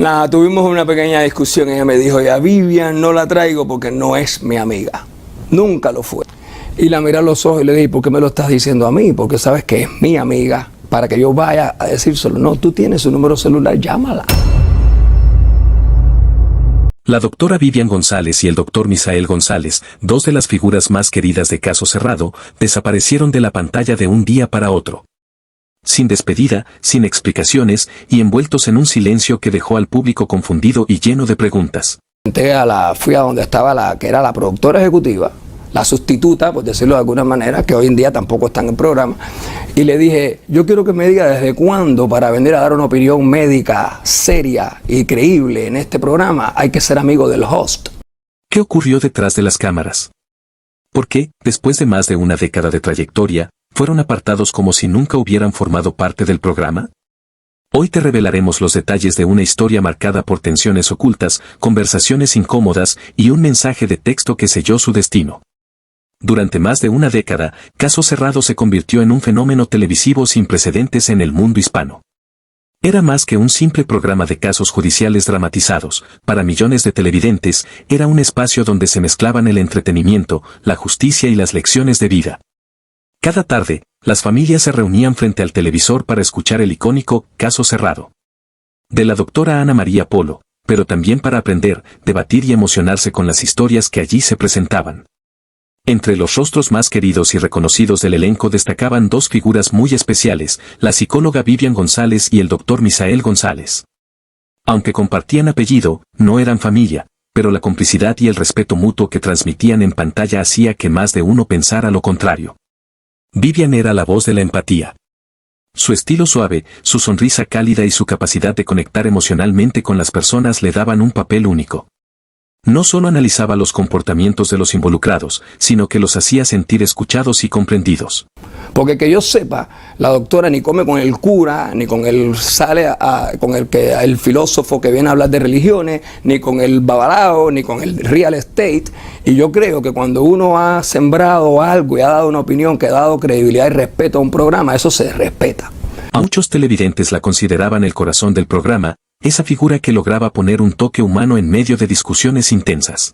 Nada, tuvimos una pequeña discusión. Ella me dijo, ya Vivian no la traigo porque no es mi amiga. Nunca lo fue. Y la miré a los ojos y le dije, ¿por qué me lo estás diciendo a mí? Porque sabes que es mi amiga, para que yo vaya a decírselo. No, tú tienes su número celular, llámala. La doctora Vivian González y el doctor Misael González, dos de las figuras más queridas de Caso Cerrado, desaparecieron de la pantalla de un día para otro. Sin despedida, sin explicaciones y envueltos en un silencio que dejó al público confundido y lleno de preguntas. Fui a donde estaba la que era la productora ejecutiva, la sustituta, por decirlo de alguna manera, que hoy en día tampoco está en el programa, y le dije, yo quiero que me diga desde cuándo para venir a dar una opinión médica seria y creíble en este programa hay que ser amigo del host. ¿Qué ocurrió detrás de las cámaras? ¿Por qué, después de más de una década de trayectoria, fueron apartados como si nunca hubieran formado parte del programa? Hoy te revelaremos los detalles de una historia marcada por tensiones ocultas, conversaciones incómodas y un mensaje de texto que selló su destino. Durante más de una década, Caso Cerrado se convirtió en un fenómeno televisivo sin precedentes en el mundo hispano. Era más que un simple programa de casos judiciales dramatizados. Para millones de televidentes, era un espacio donde se mezclaban el entretenimiento, la justicia y las lecciones de vida. Cada tarde, las familias se reunían frente al televisor para escuchar el icónico Caso Cerrado de la doctora Ana María Polo, pero también para aprender, debatir y emocionarse con las historias que allí se presentaban. Entre los rostros más queridos y reconocidos del elenco destacaban dos figuras muy especiales, la psicóloga Vivian González y el doctor Misael González. Aunque compartían apellido, no eran familia, pero la complicidad y el respeto mutuo que transmitían en pantalla hacía que más de uno pensara lo contrario. Vivian era la voz de la empatía. Su estilo suave, su sonrisa cálida y su capacidad de conectar emocionalmente con las personas le daban un papel único. No solo analizaba los comportamientos de los involucrados, sino que los hacía sentir escuchados y comprendidos. Porque que yo sepa, la doctora ni come con el cura, ni con el el filósofo que viene a hablar de religiones, ni con el babalao, ni con el real estate. Y yo creo que cuando uno ha sembrado algo y ha dado una opinión que ha dado credibilidad y respeto a un programa, eso se respeta. A muchos televidentes la consideraban el corazón del programa, esa figura que lograba poner un toque humano en medio de discusiones intensas.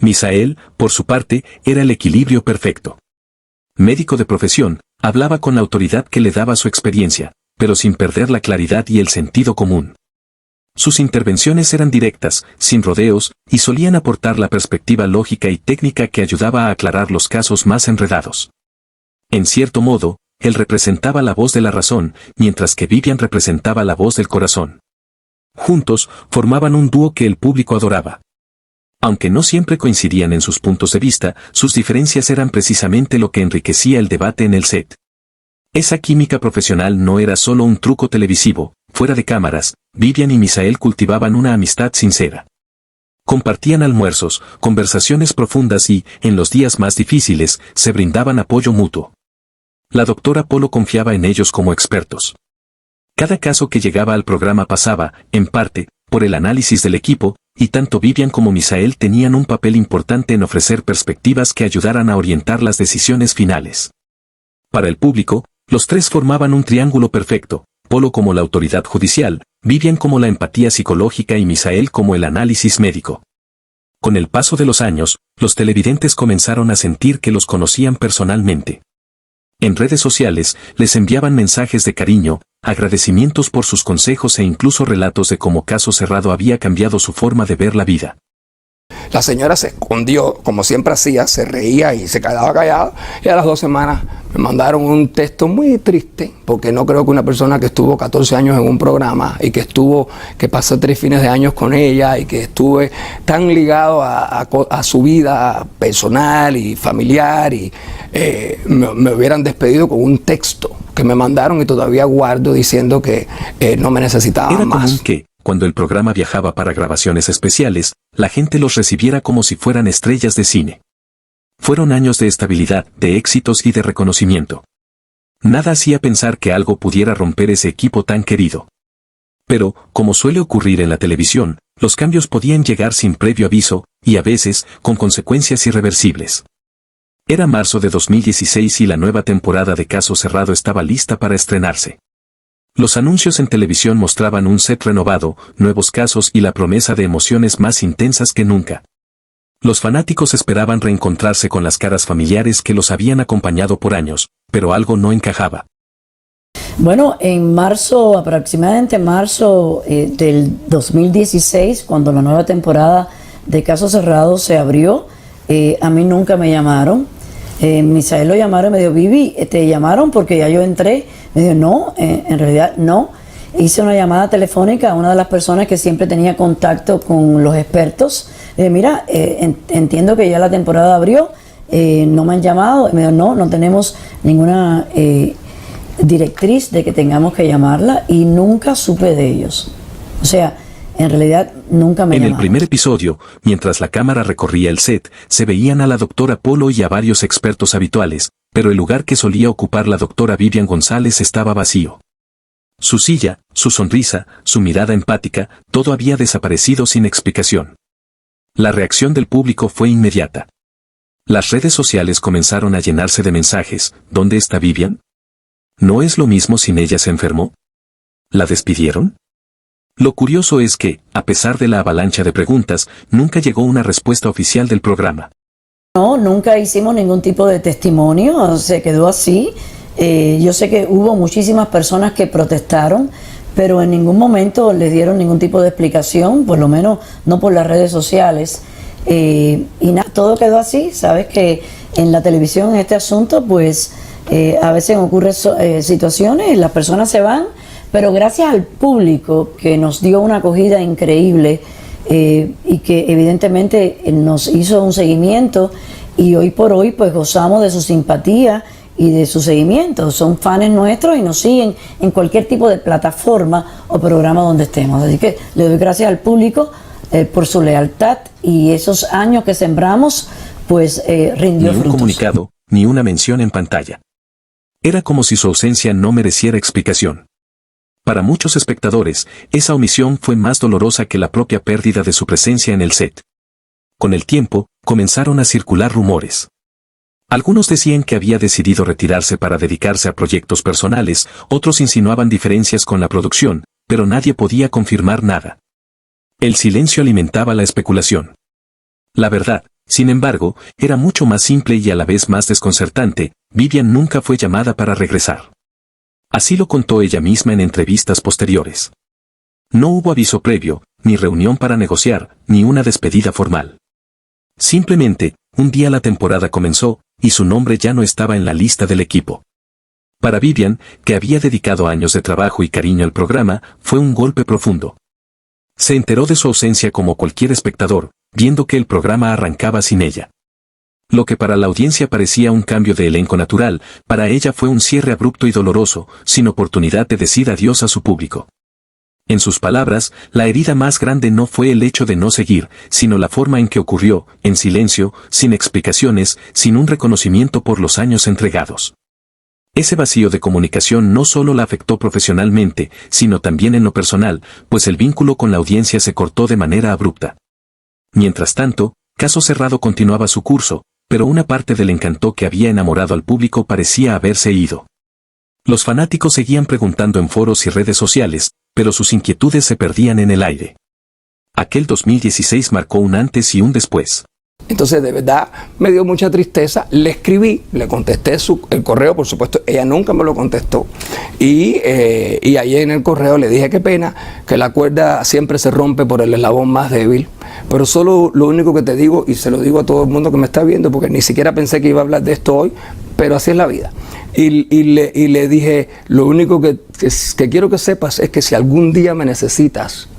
Misael, por su parte, era el equilibrio perfecto. Médico de profesión, hablaba con la autoridad que le daba su experiencia, pero sin perder la claridad y el sentido común. Sus intervenciones eran directas, sin rodeos, y solían aportar la perspectiva lógica y técnica que ayudaba a aclarar los casos más enredados. En cierto modo, él representaba la voz de la razón, mientras que Vivian representaba la voz del corazón. Juntos, formaban un dúo que el público adoraba. Aunque no siempre coincidían en sus puntos de vista, sus diferencias eran precisamente lo que enriquecía el debate en el set. Esa química profesional no era solo un truco televisivo, fuera de cámaras, Vivian y Misael cultivaban una amistad sincera. Compartían almuerzos, conversaciones profundas y, en los días más difíciles, se brindaban apoyo mutuo. La doctora Polo confiaba en ellos como expertos. Cada caso que llegaba al programa pasaba, en parte, por el análisis del equipo, y tanto Vivian como Misael tenían un papel importante en ofrecer perspectivas que ayudaran a orientar las decisiones finales. Para el público, los tres formaban un triángulo perfecto, Polo como la autoridad judicial, Vivian como la empatía psicológica y Misael como el análisis médico. Con el paso de los años, los televidentes comenzaron a sentir que los conocían personalmente. En redes sociales, les enviaban mensajes de cariño, agradecimientos por sus consejos e incluso relatos de cómo Caso Cerrado había cambiado su forma de ver la vida. La señora se escondió, como siempre hacía, se reía y se quedaba callada. Y a las 2 semanas me mandaron un texto muy triste, porque no creo que una persona que estuvo 14 años en un programa y que pasó 3 fines de años con ella y que estuve tan ligado a su vida personal y familiar y me hubieran despedido con un texto que me mandaron y todavía guardo diciendo que no me necesitaban más. Era común que, cuando el programa viajaba para grabaciones especiales, la gente los recibiera como si fueran estrellas de cine. Fueron años de estabilidad, de éxitos y de reconocimiento. Nada hacía pensar que algo pudiera romper ese equipo tan querido. Pero, como suele ocurrir en la televisión, los cambios podían llegar sin previo aviso, y a veces, con consecuencias irreversibles. Era marzo de 2016 y la nueva temporada de Caso Cerrado estaba lista para estrenarse. Los anuncios en televisión mostraban un set renovado, nuevos casos y la promesa de emociones más intensas que nunca. Los fanáticos esperaban reencontrarse con las caras familiares que los habían acompañado por años, pero algo no encajaba. Bueno, en marzo, aproximadamente marzo del 2016, cuando la nueva temporada de Caso Cerrado se abrió, a mí nunca me llamaron. Misael lo llamaron y me dijo, Vivi, ¿te llamaron? Porque ya yo entré. Me dijo, no, en realidad no. Hice una llamada telefónica a una de las personas que siempre tenía contacto con los expertos. Mira, entiendo que ya la temporada abrió, no me han llamado. Y me dijo, no tenemos ninguna directriz de que tengamos que llamarla, y nunca supe de ellos. O sea, en realidad nunca me llamaron. En el primer episodio, mientras la cámara recorría el set, se veían a la doctora Polo y a varios expertos habituales, pero el lugar que solía ocupar la doctora Vivian González estaba vacío. Su silla, su sonrisa, su mirada empática, todo había desaparecido sin explicación. La reacción del público fue inmediata. Las redes sociales comenzaron a llenarse de mensajes. ¿Dónde está Vivian? ¿No es lo mismo sin ella se enfermó? ¿La despidieron? Lo curioso es que, a pesar de la avalancha de preguntas, nunca llegó una respuesta oficial del programa. No, nunca hicimos ningún tipo de testimonio, se quedó así. Yo sé que hubo muchísimas personas que protestaron, pero en ningún momento les dieron ningún tipo de explicación, por lo menos no por las redes sociales. Y nada, todo quedó así. Sabes que en la televisión, en este asunto, pues a veces ocurren situaciones, las personas se van, pero gracias al público que nos dio una acogida increíble y que evidentemente nos hizo un seguimiento, y hoy por hoy pues gozamos de su simpatía y de su seguimiento. Son fans nuestros y nos siguen en cualquier tipo de plataforma o programa donde estemos. Así que le doy gracias al público por su lealtad, y esos años que sembramos pues rindió frutos. Ni un comunicado, ni una mención en pantalla. Era como si su ausencia no mereciera explicación. Para muchos espectadores, esa omisión fue más dolorosa que la propia pérdida de su presencia en el set. Con el tiempo, comenzaron a circular rumores. Algunos decían que había decidido retirarse para dedicarse a proyectos personales, otros insinuaban diferencias con la producción, pero nadie podía confirmar nada. El silencio alimentaba la especulación. La verdad, sin embargo, era mucho más simple y a la vez más desconcertante. Vivian nunca fue llamada para regresar. Así lo contó ella misma en entrevistas posteriores. No hubo aviso previo, ni reunión para negociar, ni una despedida formal. Simplemente, un día la temporada comenzó, y su nombre ya no estaba en la lista del equipo. Para Vivian, que había dedicado años de trabajo y cariño al programa, fue un golpe profundo. Se enteró de su ausencia como cualquier espectador, viendo que el programa arrancaba sin ella. Lo que para la audiencia parecía un cambio de elenco natural, para ella fue un cierre abrupto y doloroso, sin oportunidad de decir adiós a su público. En sus palabras, la herida más grande no fue el hecho de no seguir, sino la forma en que ocurrió, en silencio, sin explicaciones, sin un reconocimiento por los años entregados. Ese vacío de comunicación no solo la afectó profesionalmente, sino también en lo personal, pues el vínculo con la audiencia se cortó de manera abrupta. Mientras tanto, Caso Cerrado continuaba su curso, pero una parte del encanto que había enamorado al público parecía haberse ido. Los fanáticos seguían preguntando en foros y redes sociales, pero sus inquietudes se perdían en el aire. Aquel 2016 marcó un antes y un después. Entonces, de verdad, me dio mucha tristeza. Le escribí, le contesté el correo, por supuesto, ella nunca me lo contestó. Y ahí en el correo le dije, qué pena, que la cuerda siempre se rompe por el eslabón más débil. Pero solo lo único que te digo, y se lo digo a todo el mundo que me está viendo, porque ni siquiera pensé que iba a hablar de esto hoy, pero así es la vida. Y le dije, lo único que quiero que sepas es que si algún día me necesitas,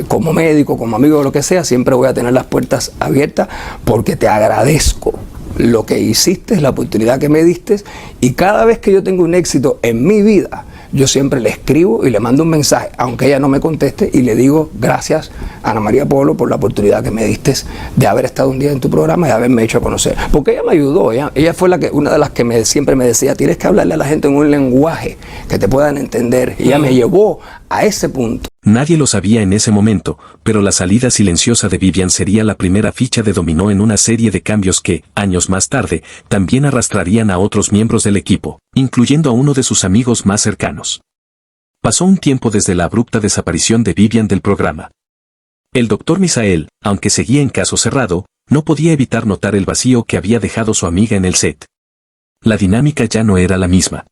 como médico, como amigo, lo que sea, siempre voy a tener las puertas abiertas, porque te agradezco lo que hiciste, la oportunidad que me diste, y cada vez que yo tengo un éxito en mi vida, yo siempre le escribo y le mando un mensaje, aunque ella no me conteste, y le digo, gracias Ana María Polo por la oportunidad que me diste de haber estado un día en tu programa y haberme hecho conocer. Porque ella me ayudó, ella fue una de las que siempre me decía, tienes que hablarle a la gente en un lenguaje que te puedan entender. Y ella me llevó a ese punto. Nadie lo sabía en ese momento, pero la salida silenciosa de Vivian sería la primera ficha de dominó en una serie de cambios que, años más tarde, también arrastrarían a otros miembros del equipo, incluyendo a uno de sus amigos más cercanos. Pasó un tiempo desde la abrupta desaparición de Vivian del programa. El doctor Misael, aunque seguía en caso cerrado, no podía evitar notar el vacío que había dejado su amiga en el set. La dinámica ya no era la misma.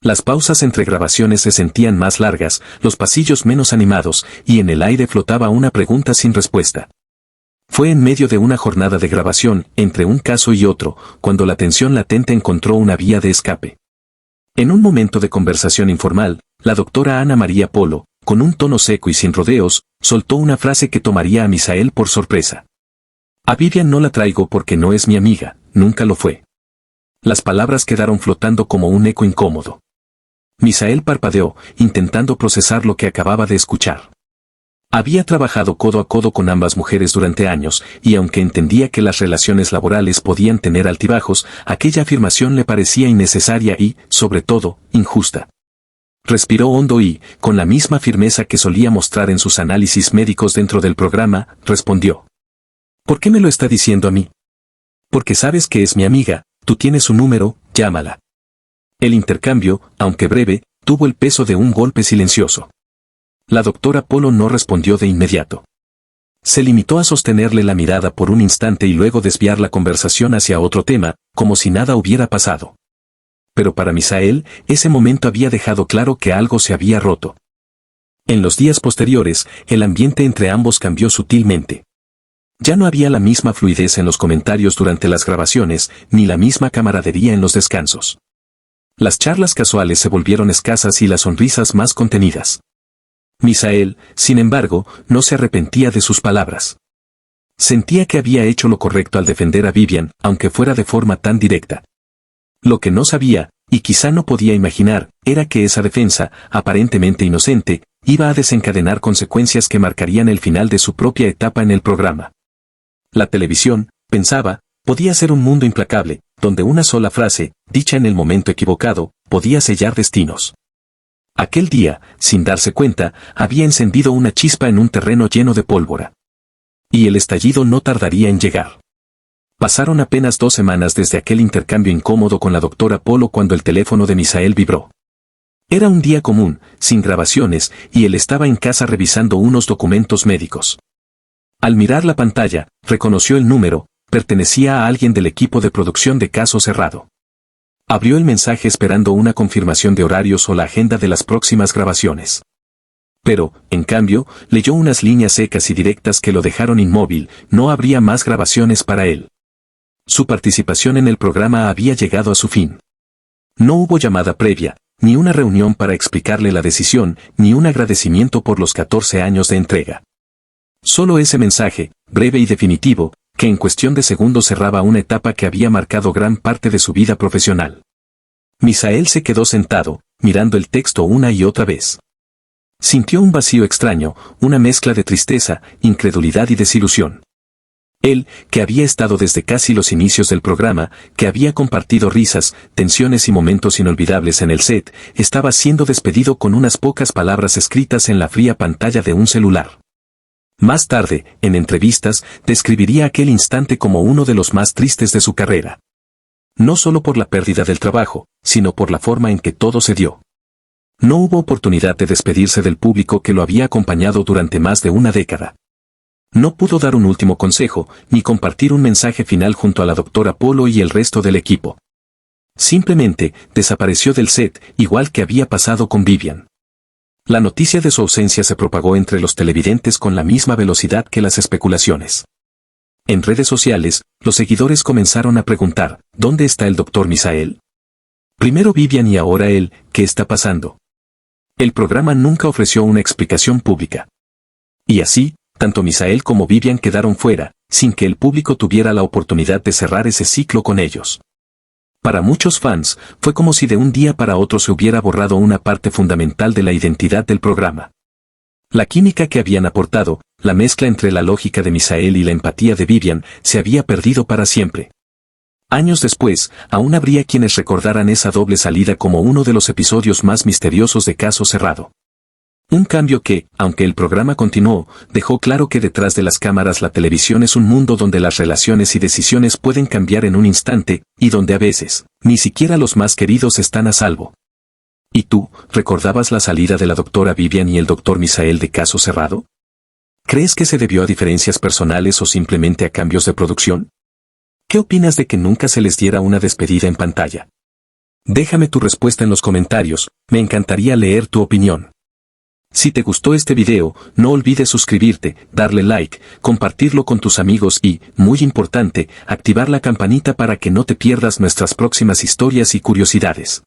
Las pausas entre grabaciones se sentían más largas, los pasillos menos animados, y en el aire flotaba una pregunta sin respuesta. Fue en medio de una jornada de grabación, entre un caso y otro, cuando la tensión latente encontró una vía de escape. En un momento de conversación informal, la doctora Ana María Polo, con un tono seco y sin rodeos, soltó una frase que tomaría a Misael por sorpresa. A Vivian no la traigo porque no es mi amiga, nunca lo fue. Las palabras quedaron flotando como un eco incómodo. Misael parpadeó, intentando procesar lo que acababa de escuchar. Había trabajado codo a codo con ambas mujeres durante años, y aunque entendía que las relaciones laborales podían tener altibajos, aquella afirmación le parecía innecesaria y, sobre todo, injusta. Respiró hondo y, con la misma firmeza que solía mostrar en sus análisis médicos dentro del programa, respondió. ¿Por qué me lo está diciendo a mí? Porque sabes que es mi amiga, tú tienes su número, llámala. El intercambio, aunque breve, tuvo el peso de un golpe silencioso. La doctora Polo no respondió de inmediato. Se limitó a sostenerle la mirada por un instante y luego desviar la conversación hacia otro tema, como si nada hubiera pasado. Pero para Misael, ese momento había dejado claro que algo se había roto. En los días posteriores, el ambiente entre ambos cambió sutilmente. Ya no había la misma fluidez en los comentarios durante las grabaciones, ni la misma camaradería en los descansos. Las charlas casuales se volvieron escasas y las sonrisas más contenidas. Misael, sin embargo, no se arrepentía de sus palabras. Sentía que había hecho lo correcto al defender a Vivian, aunque fuera de forma tan directa. Lo que no sabía, y quizá no podía imaginar, era que esa defensa, aparentemente inocente, iba a desencadenar consecuencias que marcarían el final de su propia etapa en el programa. La televisión, pensaba, podía ser un mundo implacable, donde una sola frase, dicha en el momento equivocado, podía sellar destinos. Aquel día, sin darse cuenta, había encendido una chispa en un terreno lleno de pólvora. Y el estallido no tardaría en llegar. Pasaron apenas 2 semanas desde aquel intercambio incómodo con la doctora Polo cuando el teléfono de Misael vibró. Era un día común, sin grabaciones, y él estaba en casa revisando unos documentos médicos. Al mirar la pantalla, reconoció el número, pertenecía a alguien del equipo de producción de Caso Cerrado. Abrió el mensaje esperando una confirmación de horarios o la agenda de las próximas grabaciones. Pero, en cambio, leyó unas líneas secas y directas que lo dejaron inmóvil, no habría más grabaciones para él. Su participación en el programa había llegado a su fin. No hubo llamada previa, ni una reunión para explicarle la decisión, ni un agradecimiento por los 14 años de entrega. Solo ese mensaje, breve y definitivo, que en cuestión de segundos cerraba una etapa que había marcado gran parte de su vida profesional. Misael se quedó sentado, mirando el texto una y otra vez. Sintió un vacío extraño, una mezcla de tristeza, incredulidad y desilusión. Él, que había estado desde casi los inicios del programa, que había compartido risas, tensiones y momentos inolvidables en el set, estaba siendo despedido con unas pocas palabras escritas en la fría pantalla de un celular. Más tarde, en entrevistas, describiría aquel instante como uno de los más tristes de su carrera. No solo por la pérdida del trabajo, sino por la forma en que todo se dio. No hubo oportunidad de despedirse del público que lo había acompañado durante más de una década. No pudo dar un último consejo, ni compartir un mensaje final junto a la doctora Polo y el resto del equipo. Simplemente, desapareció del set, igual que había pasado con Vivian. La noticia de su ausencia se propagó entre los televidentes con la misma velocidad que las especulaciones. En redes sociales, los seguidores comenzaron a preguntar, ¿dónde está el doctor Misael? Primero Vivian y ahora él, ¿qué está pasando? El programa nunca ofreció una explicación pública. Y así, tanto Misael como Vivian quedaron fuera, sin que el público tuviera la oportunidad de cerrar ese ciclo con ellos. Para muchos fans, fue como si de un día para otro se hubiera borrado una parte fundamental de la identidad del programa. La química que habían aportado, la mezcla entre la lógica de Misael y la empatía de Vivian, se había perdido para siempre. Años después, aún habría quienes recordaran esa doble salida como uno de los episodios más misteriosos de Caso Cerrado. Un cambio que, aunque el programa continuó, dejó claro que detrás de las cámaras la televisión es un mundo donde las relaciones y decisiones pueden cambiar en un instante, y donde a veces, ni siquiera los más queridos están a salvo. ¿Y tú, recordabas la salida de la doctora Vivian y el doctor Misael de Caso Cerrado? ¿Crees que se debió a diferencias personales o simplemente a cambios de producción? ¿Qué opinas de que nunca se les diera una despedida en pantalla? Déjame tu respuesta en los comentarios, me encantaría leer tu opinión. Si te gustó este video, no olvides suscribirte, darle like, compartirlo con tus amigos y, muy importante, activar la campanita para que no te pierdas nuestras próximas historias y curiosidades.